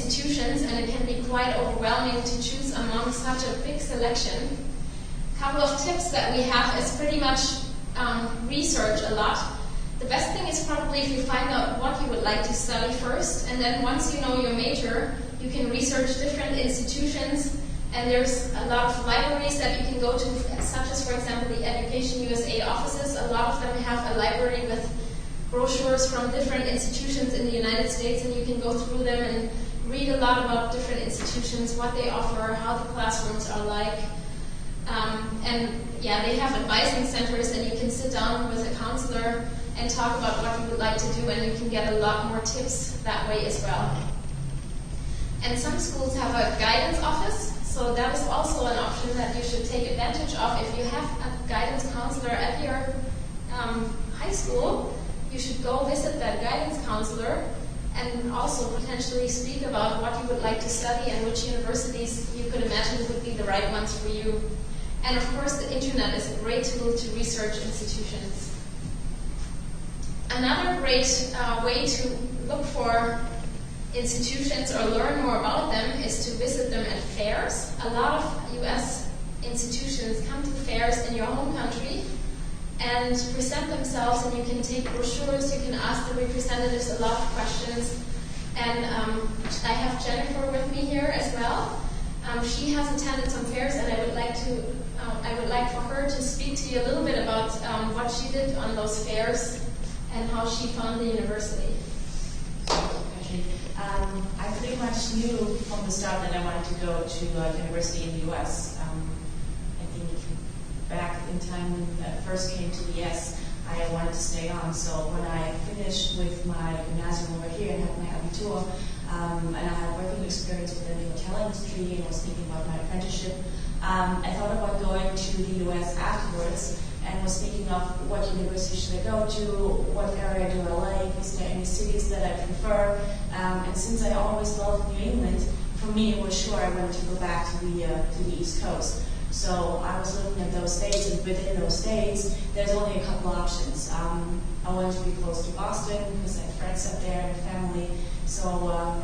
institutions, and it can be quite overwhelming to choose among such a big selection. A couple of tips that we have is pretty much research a lot. The best thing is probably if you find out what you would like to study first, and then once you know your major, you can research different institutions, and there's a lot of libraries that you can go to, such as, for example, the Education USA offices. A lot of them have a library with brochures from different institutions in the United States, and you can go through them and read a lot about different institutions, what they offer, how the classrooms are like. And yeah, they have advising centers, and you can sit down with a counselor and talk about what you would like to do, and you can get a lot more tips that way as well. And some schools have a guidance office, so that is also an option that you should take advantage of. If you have a guidance counselor at your high school, you should go visit that guidance counselor and also potentially speak about what you would like to study and which universities you could imagine would be the right ones for you. And of course, the internet is a great tool to research institutions. Another great way to look for institutions or learn more about them is to visit them at fairs. A lot of US institutions come to fairs in your home country and present themselves, and you can take brochures, you can ask the representatives a lot of questions. And I have Jennifer with me here as well. She has attended some fairs, and I would like for her to speak to you a little bit about what she did on those fairs and how she found the university. I pretty much knew from the start that I wanted to go to university in the US. I think back in time when I first came to the US, I wanted to stay on. So when I finished with my gymnasium over here and had my Abitur, and I had working experience within the hotel industry and was thinking about my apprenticeship, I thought about going to the US afterwards, and was thinking of what university should I go to, what area do I like, is there any cities that I prefer, and since I always loved New England, for me it was sure I wanted to go back to the East Coast. So I was looking at those states, and within those states, there's only a couple options. I wanted to be close to Boston because I have friends up there and family. So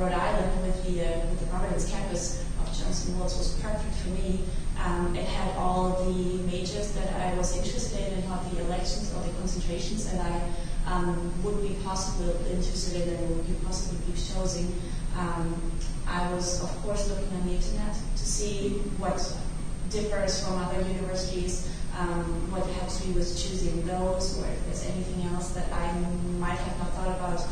Rhode Island with the Providence campus of Johnson Wales was perfect for me. It had all the majors that I was interested in, all the elections, all the concentrations that I would be possibly interested in and would be possibly be choosing. I was, of course, looking on the internet to see what differs from other universities, what helps me with choosing those, or if there's anything else that I might have not thought about.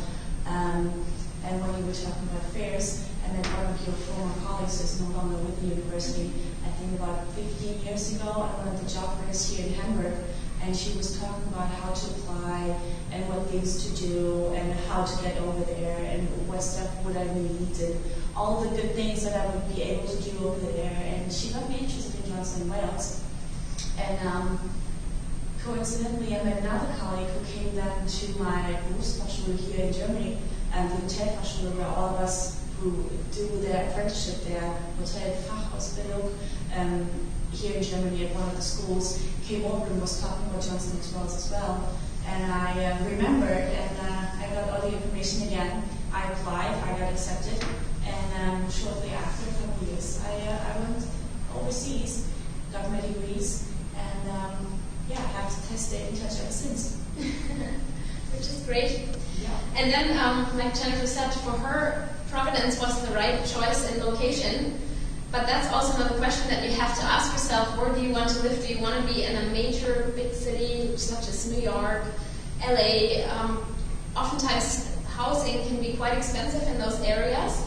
And when you were talking about fairs, and then one of your former colleagues is no longer with the university, I think about 15 years ago, I went to the job fairs here in Hamburg, and she was talking about how to apply and what things to do and how to get over there and what stuff would I need and all the good things that I would be able to do over there. And she got me interested in Johnson Wales. And coincidentally, I met another colleague who came then to my Berufsfachschule here in Germany, and the Hotelfachschule, where all of us who do their apprenticeship there, Hotelfachausbildung, here in Germany at one of the schools, came over and was talking about Johnson Wales as well. And I remembered, and I got all the information again. I applied, I got accepted, and shortly after, a couple of years, I went overseas, got my degrees, and I have stayed in touch ever since. Which is great. Yeah. And then, like Jennifer said, for her, Providence was the right choice in location. But that's also another question that you have to ask yourself. Where do you want to live? Do you want to be in a major big city such as New York, LA? Oftentimes housing can be quite expensive in those areas.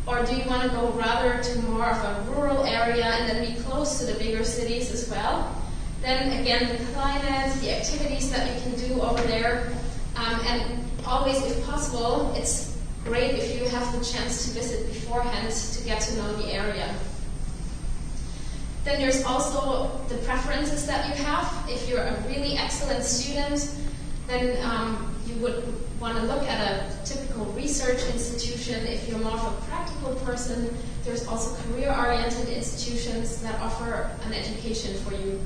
Or do you want to go rather to more of a rural area and then be close to the bigger cities as well? Then again, the climate, the activities that you can do over there, and always, if possible, it's great if you have the chance to visit beforehand to get to know the area. Then there's also the preferences that you have. If you're a really excellent student, then you would want to look at a typical research institution. If you're more of a practical person, there's also career-oriented institutions that offer an education for you.